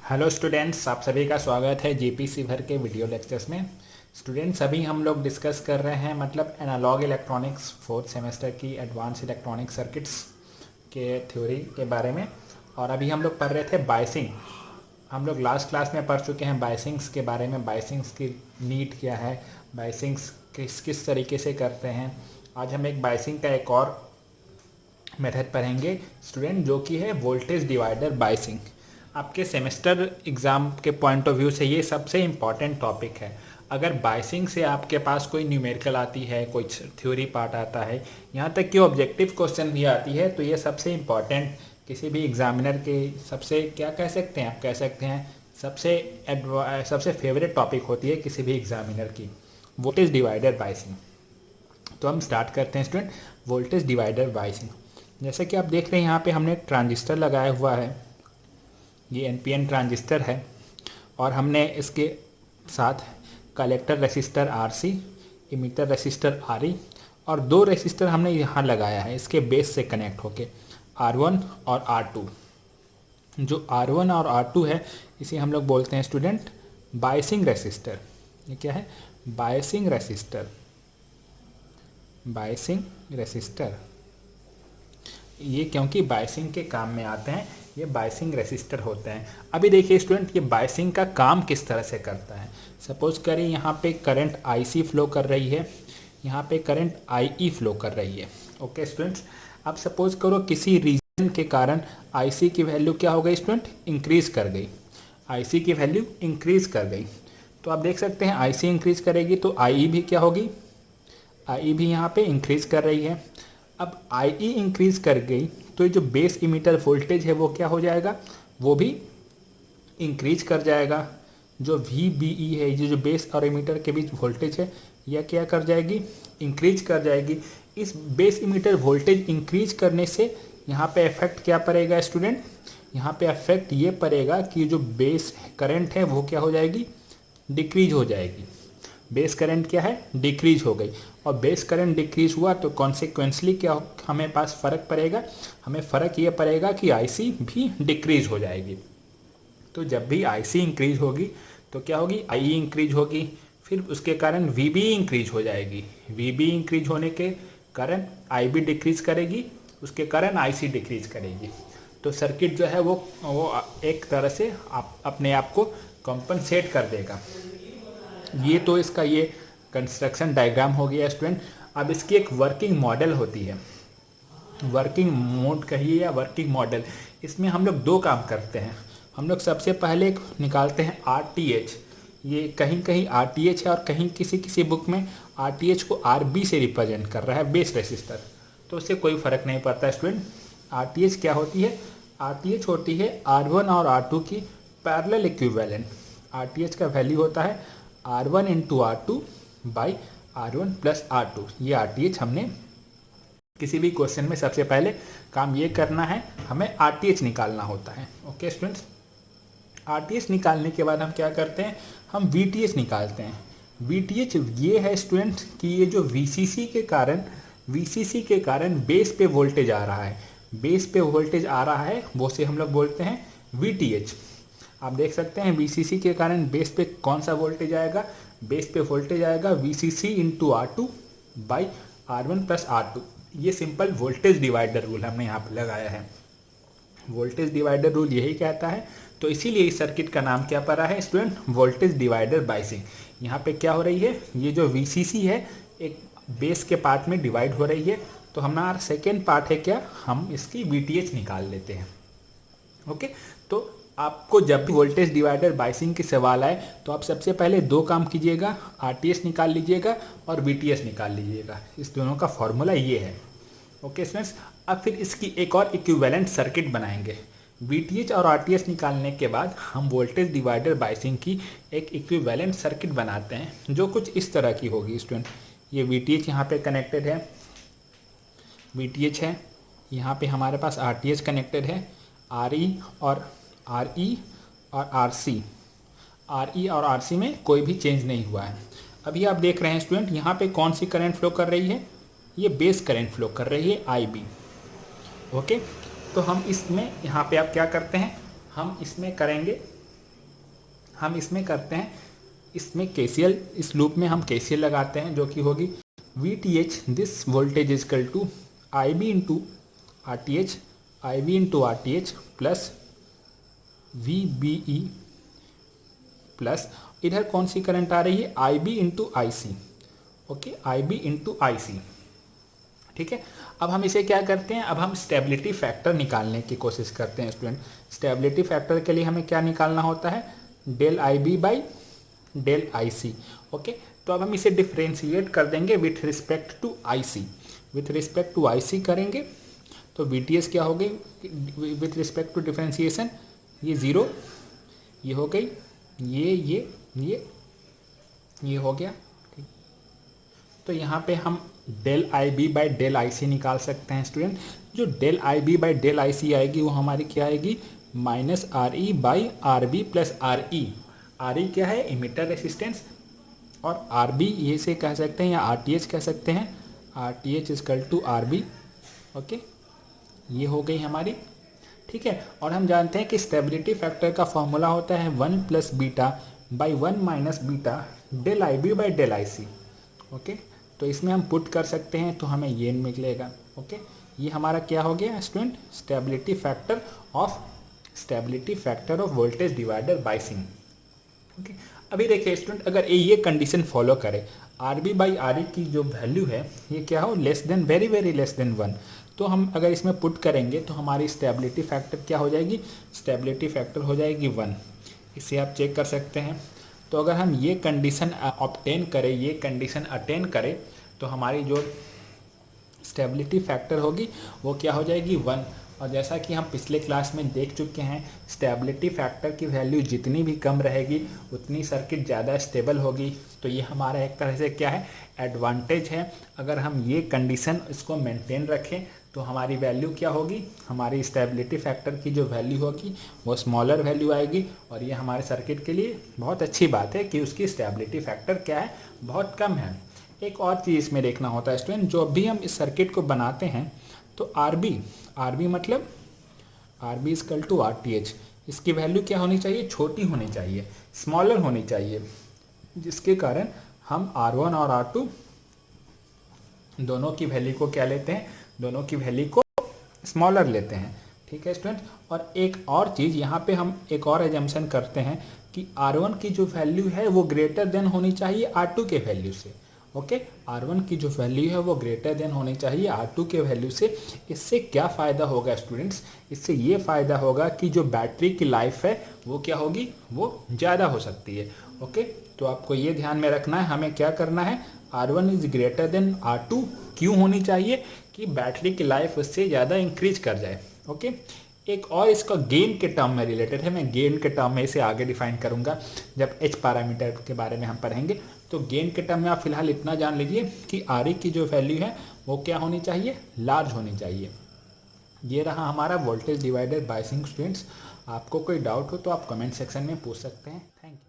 Hello students, आप सभी का स्वागत है जीपीसी भर के वीडियो लेक्चर्स में। स्टूडेंट्स, अभी हम लोग डिस्कस कर रहे हैं एनालॉग इलेक्ट्रॉनिक्स फोर्थ सेमेस्टर की एडवांस इलेक्ट्रॉनिक सर्किट्स के थ्योरी के बारे में। और अभी हम लोग पढ़ रहे थे बायसिंग। हम लोग लास्ट क्लास में पढ़ चुके हैं बायसिंग्स के बारे में, बायसिंग्स की नीड क्या है, बायसिंग्स किस किस तरीके से करते हैं। आज हम एक बायसिंग का एक और मेथड पढ़ेंगे स्टूडेंट, जो कि है वोल्टेज डिवाइडर बायसिंग। आपके सेमेस्टर एग्ज़ाम के पॉइंट ऑफ व्यू से ये सबसे इम्पॉर्टेंट टॉपिक है। अगर बायसिंग से आपके पास कोई न्यूमेरिकल आती है, कोई थ्योरी पार्ट आता है, यहाँ तक कि ऑब्जेक्टिव क्वेश्चन भी आती है, तो ये सबसे इम्पॉर्टेंट किसी भी एग्जामिनर के सबसे क्या कह सकते हैं, आप कह सकते हैं सबसे फेवरेट टॉपिक होती है किसी भी एग्जामिनर की, वोल्टेज डिवाइडर बायसिंग। तो हम स्टार्ट करते हैं स्टूडेंट, वोल्टेज डिवाइडर बायसिंग। जैसे कि आप देख रहे हैं यहाँ पे हमने एक ट्रांजिस्टर लगाया हुआ है, ये एनपीएन ट्रांजिस्टर है, और हमने इसके साथ collector resistor RC, emitter resistor RE, और दो रेसिस्टर हमने यहाँ लगाया है इसके बेस से कनेक्ट होके, R1 और R2। जो R1 और R2 है इसे हम लोग बोलते हैं स्टूडेंट बायसिंग रेसिस्टर। ये क्या है? Biasing resistor. बायसिंग रेसिस्टर ये क्योंकि बायसिंग के काम में आते हैं, ये बायसिंग रेसिस्टर होते हैं। अभी देखिए स्टूडेंट, ये बायसिंग का काम किस तरह से करता है। सपोज करिए यहाँ पे करंट IC फ्लो कर रही है, यहाँ पे करंट IE फ्लो कर रही है। ओके स्टूडेंट्स, अब सपोज करो किसी रीजन के कारण IC की वैल्यू क्या हो गई स्टूडेंट? इंक्रीज़ कर गई। IC की वैल्यू इंक्रीज़ कर गई, तो आप देख सकते हैं IC इंक्रीज़ करेगी तो IE भी क्या होगी? IE भी यहाँ पे इंक्रीज़ कर रही है। अब IE इंक्रीज़ कर गई तो ये जो बेस इमीटर वोल्टेज है वो क्या हो जाएगा? वो भी इंक्रीज कर जाएगा। जो VBE है, ये जो बेस और इमीटर के बीच वोल्टेज है, यह क्या कर जाएगी? इंक्रीज कर जाएगी। इस बेस इमीटर वोल्टेज इंक्रीज करने से यहाँ पे इफेक्ट क्या पड़ेगा स्टूडेंट? यहाँ पे इफेक्ट ये पड़ेगा कि जो बेस करंट है वो क्या हो जाएगी? डिक्रीज हो जाएगी। बेस करंट क्या है? डिक्रीज हो गई। और बेस करंट डिक्रीज हुआ तो कॉन्सिक्वेंसली क्या हमें पास फ़र्क पड़ेगा? हमें फ़र्क ये पड़ेगा कि IC भी डिक्रीज हो जाएगी। तो जब भी IC इंक्रीज होगी तो क्या होगी? IE इंक्रीज होगी, फिर उसके कारण VB इंक्रीज हो जाएगी। VB इंक्रीज होने के कारण IB डिक्रीज करेगी, उसके कारण IC डिक्रीज करेगी। तो सर्किट जो है वो एक तरह से अपने आप को कॉम्पनसेट कर देगा। ये तो इसका ये कंस्ट्रक्शन डायग्राम हो गया स्टूडेंट। अब इसकी एक वर्किंग मॉडल होती है, वर्किंग मोड कहिए या वर्किंग मॉडल। इसमें हम लोग दो काम करते हैं। हम लोग सबसे पहले निकालते हैं RTH। ये कहीं कहीं RTH है और कहीं किसी किसी बुक में RTH को RB से रिप्रेजेंट कर रहा है, बेस रेसिस्टर। तो उससे कोई फ़र्क नहीं पड़ता स्टूडेंट। RTH क्या होती है? RTH होती है R1 और R2 की पैरेलल इक्विवेलेंट। RTH का वैल्यू होता है R1 into R2 by R1 plus R2। ये RTH हमने किसी भी क्वेश्चन में सबसे पहले काम ये करना है, हमें RTH निकालना होता है। ओके स्टूडेंट्स, RTH निकालने के बाद हम क्या करते हैं? हम VTH निकालते हैं। VTH ये है स्टूडेंट कि ये जो VCC के कारण बेस पे वोल्टेज आ रहा है, बेस पे वोल्टेज आ रहा है, वो से हम लोग बोलते हैं VTH। आप देख सकते हैं VCC के कारण बेस पे कौन सा वोल्टेज आएगा? बेस पे वोल्टेज आएगा VCC into R2 by R1 plus R2। ये सिंपल वोल्टेज डिवाइडर रूल हमने यहाँ पे लगाया है। वोल्टेज डिवाइडर रूल यही कहता है, तो इसीलिए इस सर्किट का नाम क्या पड़ा है स्टूडेंट? Voltage divider biasing. यहाँ पे क्या हो रही है? ये जो VCC है एक बेस के पार्ट में डिवाइड हो रही है, तो हमारा सेकेंड पार्ट है क्या? हम इसकी VTH निकाल लेते हैं। ओके, तो आपको जब भी वोल्टेज डिवाइडर बायसिंग की सवाल आए तो आप सबसे पहले दो काम कीजिएगा, RTH निकाल लीजिएगा और VTH निकाल लीजिएगा। इस दोनों का फॉर्मूला ये है। ओके स्टूडेंट्स, अब फिर इसकी एक और इक्विवेलेंट सर्किट बनाएंगे। VTH और RTH निकालने के बाद हम वोल्टेज डिवाइडर बायसिंग की एक इक्विवेलेंट सर्किट बनाते हैं जो कुछ इस तरह की होगी स्टूडेंट। ये VTH यहाँ पे कनेक्टेड है, VTH है, यहाँ पे हमारे पास RTH कनेक्टेड है, RE और RC में कोई भी चेंज नहीं हुआ है। अभी आप देख रहे हैं स्टूडेंट, यहाँ पे कौन सी करंट फ्लो कर रही है? ये बेस करंट फ्लो कर रही है IB। ओके, तो हम इसमें यहाँ पे आप क्या करते हैं? हम इसमें करेंगे हम इसमें करते हैं, इसमें केसीएल, इस लूप में हम केसीएल लगाते हैं, जो कि होगी V T H this voltage is equal to I B into R T H, I B into R T H plus V B E plus इधर कौन सी करंट आ रही है, I B into I C. Okay, I B into I C. ठीक है, अब हम इसे क्या करते हैं, अब हम स्टेबिलिटी फैक्टर निकालने की कोशिश करते हैं स्टूडेंट। स्टेबिलिटी फैक्टर के लिए हमें क्या निकालना होता है, del I B by del I C. Okay, तो अब हम इसे डिफ्रेंशिएट कर देंगे with respect to I C. With respect to I C करेंगे तो वी टी एस क्या हो गई विथ रिस्पेक्ट टू डिफ्रेंशिएशन, ये ज़ीरो, ये हो गई, ये हो गया। ठीक, तो यहाँ पे हम del I B by del I C निकाल सकते हैं स्टूडेंट। जो del I B by del I C आएगी वो हमारी क्या आएगी, minus R E by R B plus R E. R E क्या है, इमिटर रेसिस्टेंस, और आर बी ये से कह सकते हैं या आर टी एच कह सकते हैं, R T H is equal to R B. Okay, ये हो गई हमारी। ठीक है, और हम जानते हैं कि स्टेबिलिटी फैक्टर का फॉर्मूला होता है 1 plus beta by 1 minus beta del I B by del I C. Okay, तो इसमें हम पुट कर सकते हैं तो हमें ये मिलेगा। ओके, ये हमारा क्या हो गया student, stability factor of voltage divider biasing. Okay, अभी देखिए स्टूडेंट, अगर ये कंडीशन फॉलो करे, R B by R E की जो वैल्यू है ये क्या हो, less than, very very less than 1, तो हम अगर इसमें पुट करेंगे तो हमारी स्टेबिलिटी फैक्टर क्या हो जाएगी, स्टेबिलिटी फैक्टर हो जाएगी 1। इसे आप चेक कर सकते हैं। तो अगर हम ये कंडीशन ऑब्टेन करें, ये कंडीशन अटेन करें, तो हमारी जो स्टेबिलिटी फैक्टर होगी वो क्या हो जाएगी 1। और जैसा कि हम पिछले क्लास में देख चुके हैं, स्टेबिलिटी फैक्टर की वैल्यू जितनी भी कम रहेगी उतनी सर्किट ज़्यादा स्टेबल होगी। तो ये हमारा एक तरह से क्या है, एडवांटेज है। अगर हम ये कंडीशन इसको मेंटेन रखें तो हमारी वैल्यू क्या होगी, हमारी स्टेबिलिटी फैक्टर की जो वैल्यू होगी वो स्मॉलर वैल्यू आएगी। और ये हमारे सर्किट के लिए बहुत अच्छी बात है कि उसकी स्टेबिलिटी फैक्टर क्या है, बहुत कम है। एक और चीज़ इसमें देखना होता है स्टूडेंट, जो भी हम इस सर्किट को बनाते हैं तो आर बी मतलब R B is equal to R T H, इसकी वैल्यू क्या होनी चाहिए, छोटी होनी चाहिए, स्मॉलर होनी चाहिए, जिसके कारण हम आर वन और आर टू दोनों की वैल्यू को क्या लेते हैं, दोनों की वैल्यू को स्मॉलर लेते हैं। ठीक है स्टूडेंट, और एक और चीज़ यहाँ पे हम एक और एजम्पशन करते हैं कि R1 की जो वैल्यू है वो ग्रेटर देन होनी चाहिए R2 के वैल्यू से। ओके, R1 की जो वैल्यू है वो ग्रेटर देन होनी चाहिए R2 के वैल्यू से। इससे क्या फ़ायदा होगा स्टूडेंट्स, इससे ये फ़ायदा होगा कि जो बैटरी की लाइफ है वो क्या होगी, वो ज़्यादा हो सकती है। ओके, तो आपको ये ध्यान में रखना है, हमें क्या करना है, R1 is greater than R2 क्यों होनी चाहिए, कि बैटरी की लाइफ उससे ज़्यादा इंक्रीज कर जाए। ओके, एक और इसका गेन के टर्म में रिलेटेड है, मैं गेन के टर्म में इसे आगे डिफाइन करूंगा जब एच पैरामीटर के बारे में हम पढ़ेंगे। तो गेन के टर्म में आप फिलहाल इतना जान लीजिए कि आर ई की जो वैल्यू है वो क्या होनी चाहिए, लार्ज होनी चाहिए। ये रहा हमारा वोल्टेज डिवाइडर बायसिंग स्टूडेंट्स। आपको कोई डाउट हो तो आप कमेंट सेक्शन में पूछ सकते हैं। Thank you.